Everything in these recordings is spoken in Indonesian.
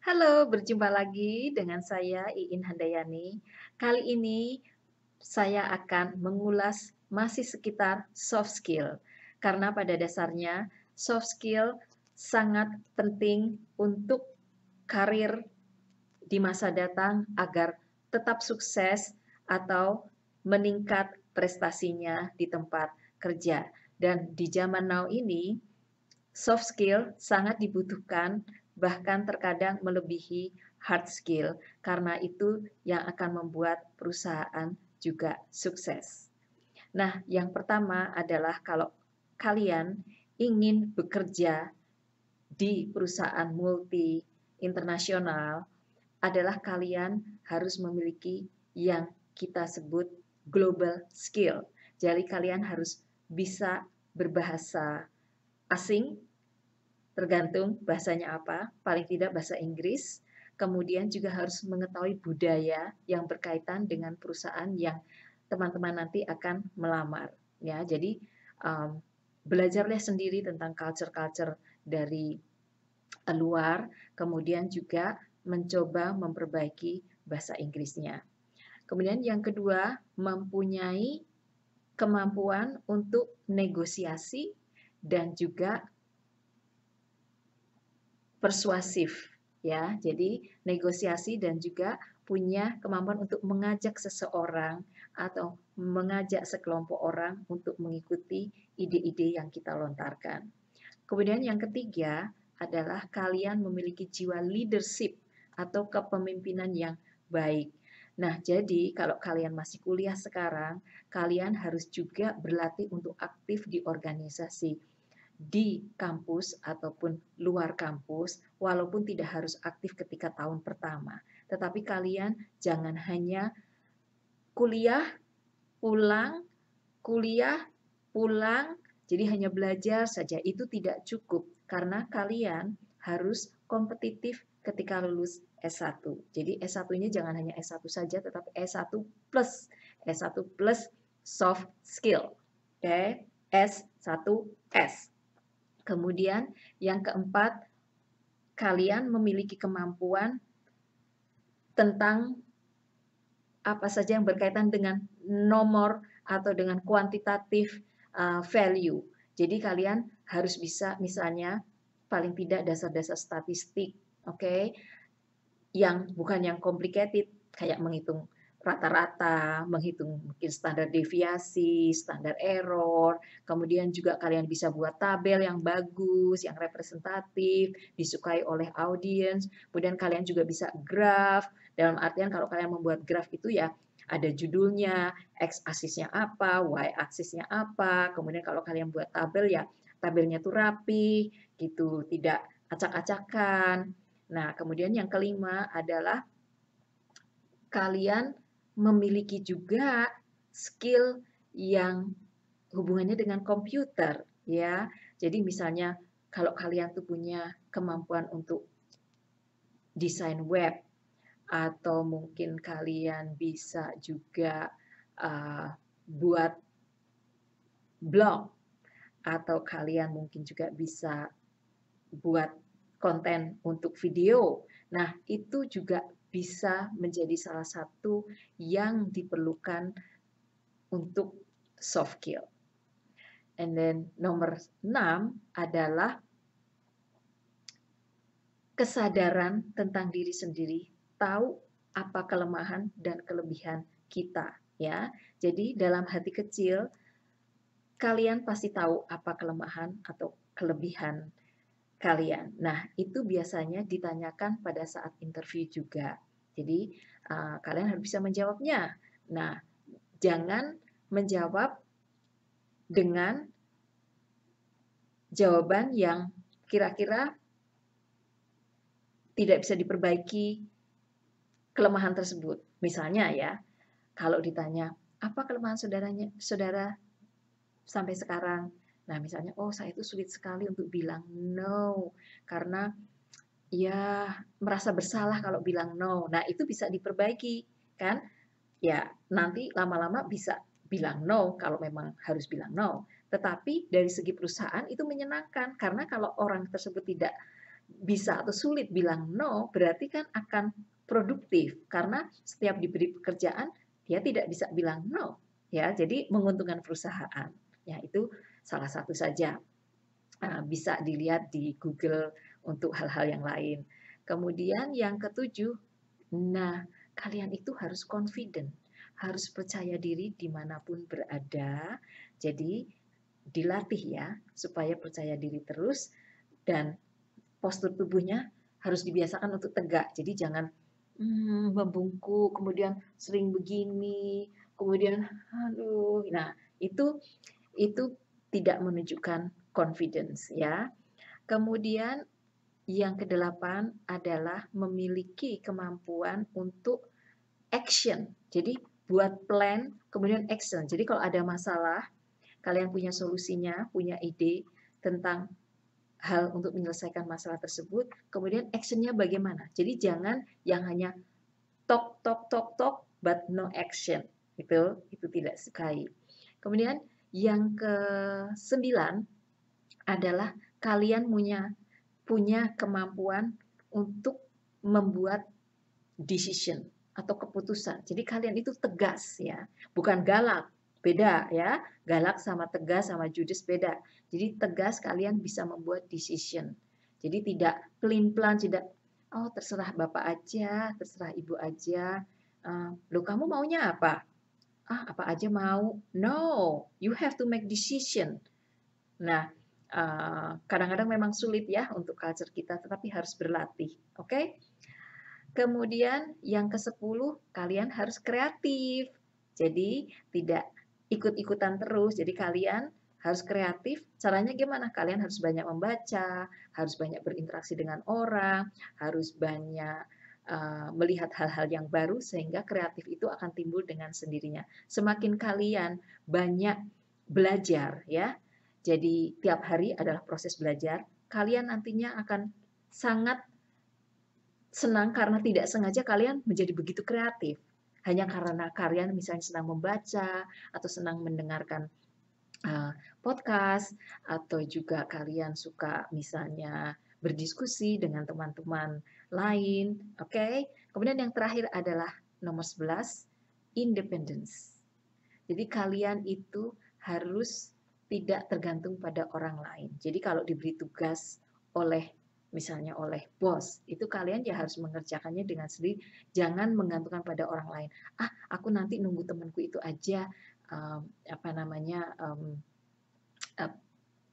Halo, berjumpa lagi dengan saya Iin Handayani. Kali ini saya akan mengulas masih sekitar soft skill. Karena pada dasarnya soft skill sangat penting untuk karir di masa datang agar tetap sukses atau meningkat prestasinya di tempat kerja. Dan di zaman now ini, soft skill sangat dibutuhkan, bahkan terkadang melebihi hard skill, karena itu yang akan membuat perusahaan juga sukses. Nah, yang pertama adalah kalau kalian ingin bekerja di perusahaan multi internasional, adalah kalian harus memiliki yang kita sebut global skill. Jadi kalian harus bisa berbahasa asing, tergantung bahasanya apa, paling tidak bahasa Inggris. Kemudian juga harus mengetahui budaya yang berkaitan dengan perusahaan yang teman-teman nanti akan melamar. Ya, jadi belajarlah sendiri tentang culture-culture dari luar, kemudian juga mencoba memperbaiki bahasa Inggrisnya. Kemudian yang kedua, mempunyai kemampuan untuk negosiasi dan juga persuasif, ya. Jadi negosiasi dan juga punya kemampuan untuk mengajak seseorang atau mengajak sekelompok orang untuk mengikuti ide-ide yang kita lontarkan. Kemudian yang ketiga adalah kalian memiliki jiwa leadership atau kepemimpinan yang baik. Nah, jadi kalau kalian masih kuliah sekarang, kalian harus juga berlatih untuk aktif di organisasi di kampus ataupun luar kampus, walaupun tidak harus aktif ketika tahun pertama. Tetapi kalian jangan hanya kuliah, pulang, kuliah, pulang, jadi hanya belajar saja. Itu tidak cukup, karena kalian harus kompetitif ketika lulus S1. Jadi S1-nya jangan hanya S1 saja, tetapi S1 plus. S1 plus soft skill. Oke, S1S. Kemudian yang keempat, kalian memiliki kemampuan tentang apa saja yang berkaitan dengan nomor atau dengan kuantitatif value. Jadi kalian harus bisa misalnya paling tidak dasar-dasar statistik, oke, yang bukan yang complicated kayak menghitung rata-rata, menghitung mungkin standar deviasi, standar error, kemudian juga kalian bisa buat tabel yang bagus, yang representatif, disukai oleh audiens, kemudian kalian juga bisa graph, dalam artian kalau kalian membuat graph itu ya ada judulnya, x-aksisnya apa, y-aksisnya apa, kemudian kalau kalian buat tabel ya tabelnya tuh rapi, gitu, tidak acak-acakan. Nah, kemudian yang kelima adalah kalian memiliki juga skill yang hubungannya dengan komputer, ya. Jadi misalnya kalau kalian tuh punya kemampuan untuk desain web atau mungkin kalian bisa juga buat blog atau kalian mungkin juga bisa buat konten untuk video. Nah, itu juga bisa menjadi salah satu yang diperlukan untuk soft skill. And then nomor 6 adalah kesadaran tentang diri sendiri, tahu apa kelemahan dan kelebihan kita, ya. Jadi dalam hati kecil kalian pasti tahu apa kelemahan atau kelebihan kalian. Nah, itu biasanya ditanyakan pada saat interview juga. Jadi, kalian harus bisa menjawabnya. Nah, jangan menjawab dengan jawaban yang kira-kira tidak bisa diperbaiki kelemahan tersebut. Misalnya ya, kalau ditanya, apa kelemahan saudara sampai sekarang? Nah, misalnya, oh saya itu sulit sekali untuk bilang no, karena ya merasa bersalah kalau bilang no. Nah, itu bisa diperbaiki, kan? Ya, nanti lama-lama bisa bilang no kalau memang harus bilang no. Tetapi dari segi perusahaan itu menyenangkan, karena kalau orang tersebut tidak bisa atau sulit bilang no, berarti kan akan produktif karena setiap diberi pekerjaan dia tidak bisa bilang no, ya. Jadi menguntungkan perusahaan. Ya, itu salah satu saja. Bisa dilihat di Google untuk hal-hal yang lain. Kemudian yang ketujuh, nah, kalian itu harus confident, harus percaya diri dimanapun berada. Jadi dilatih ya, supaya percaya diri terus, dan postur tubuhnya harus dibiasakan untuk tegak. Jadi jangan membungkuk, kemudian sering begini, kemudian aduh. Nah, itu tidak menunjukkan confidence ya. Kemudian yang kedelapan adalah memiliki kemampuan untuk action. Jadi buat plan, kemudian action. Jadi kalau ada masalah, kalian punya solusinya, punya ide tentang hal untuk menyelesaikan masalah tersebut, kemudian actionnya bagaimana. Jadi jangan yang hanya talk, talk, talk, talk, but no action. Itu tidak sukai. Kemudian yang ke-9 adalah kalian punya kemampuan untuk membuat decision atau keputusan. Jadi kalian itu tegas ya, bukan galak. Beda ya, galak sama tegas sama judes beda. Jadi tegas kalian bisa membuat decision. Jadi tidak pelin-pelan, tidak oh terserah bapak aja, terserah ibu aja. Loh kamu maunya apa? Apa aja mau. No, you have to make decision. Nah, kadang-kadang memang sulit ya untuk culture kita, tetapi harus berlatih. Oke? Kemudian yang ke-10, kalian harus kreatif. Jadi tidak ikut-ikutan terus. Jadi kalian harus kreatif. Caranya gimana? Kalian harus banyak membaca, harus banyak berinteraksi dengan orang, harus banyak melihat hal-hal yang baru sehingga kreatif itu akan timbul dengan sendirinya. Semakin kalian banyak belajar ya. Jadi tiap hari adalah proses belajar. Kalian nantinya akan sangat senang karena tidak sengaja kalian menjadi begitu kreatif. Hanya karena kalian misalnya senang membaca atau senang mendengarkan podcast, atau juga kalian suka misalnya berdiskusi dengan teman-teman lain. Oke. Kemudian yang terakhir adalah nomor 11, independence. Jadi kalian itu harus tidak tergantung pada orang lain. Jadi kalau diberi tugas oleh misalnya oleh bos, itu kalian ya harus mengerjakannya dengan sendiri, jangan menggantungkan pada orang lain. Aku nanti nunggu temanku itu aja apa namanya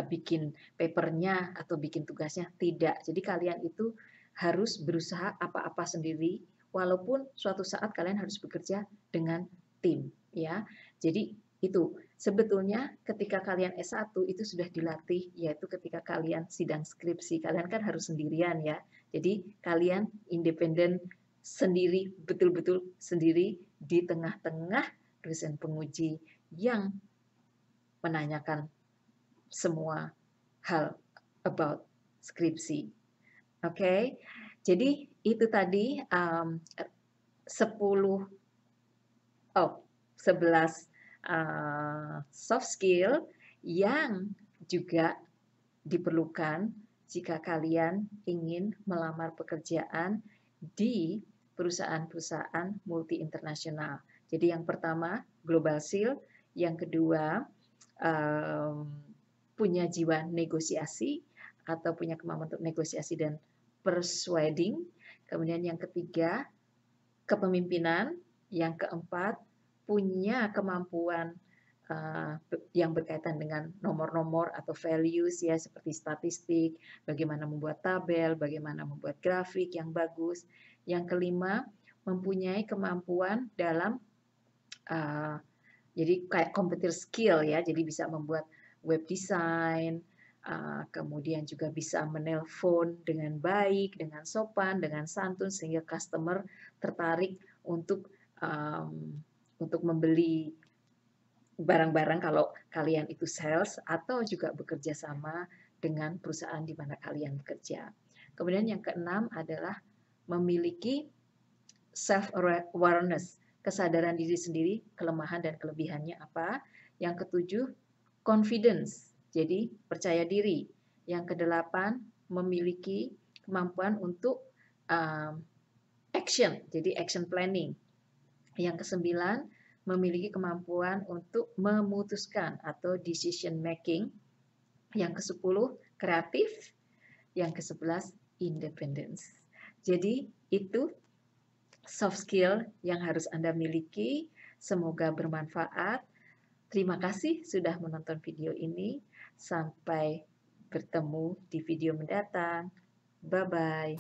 bikin papernya atau bikin tugasnya, tidak. Jadi kalian itu harus berusaha apa-apa sendiri, walaupun suatu saat kalian harus bekerja dengan tim, ya. Jadi itu sebetulnya ketika kalian S1 itu sudah dilatih, yaitu ketika kalian sidang skripsi, kalian kan harus sendirian ya. Jadi kalian independen sendiri, betul-betul sendiri di tengah-tengah dosen penguji yang menanyakan semua hal about skripsi. Oke, jadi itu tadi 11 soft skill yang juga diperlukan jika kalian ingin melamar pekerjaan di perusahaan-perusahaan multi internasional. Jadi yang pertama global skill, yang kedua punya jiwa negosiasi atau punya kemampuan untuk negosiasi dan persuading. Kemudian yang ketiga, kepemimpinan. Yang keempat, punya kemampuan yang berkaitan dengan nomor-nomor atau values ya, seperti statistik, bagaimana membuat tabel, bagaimana membuat grafik yang bagus. Yang kelima, mempunyai kemampuan dalam jadi kayak computer skill ya, jadi bisa membuat web design, kemudian juga bisa menelpon dengan baik, dengan sopan, dengan santun sehingga customer tertarik untuk membeli barang-barang kalau kalian itu sales atau juga bekerja sama dengan perusahaan di mana kalian bekerja. Kemudian yang keenam adalah memiliki self awareness, kesadaran diri sendiri, kelemahan dan kelebihannya apa. Yang ketujuh, confidence, jadi percaya diri. Yang kedelapan, memiliki kemampuan untuk action, jadi action planning. Yang kesembilan, memiliki kemampuan untuk memutuskan atau decision making. Yang ke-10, kreatif. Yang ke-11, independence. Jadi itu soft skill yang harus Anda miliki. Semoga bermanfaat. Terima kasih sudah menonton video ini. Sampai bertemu di video mendatang. Bye-bye.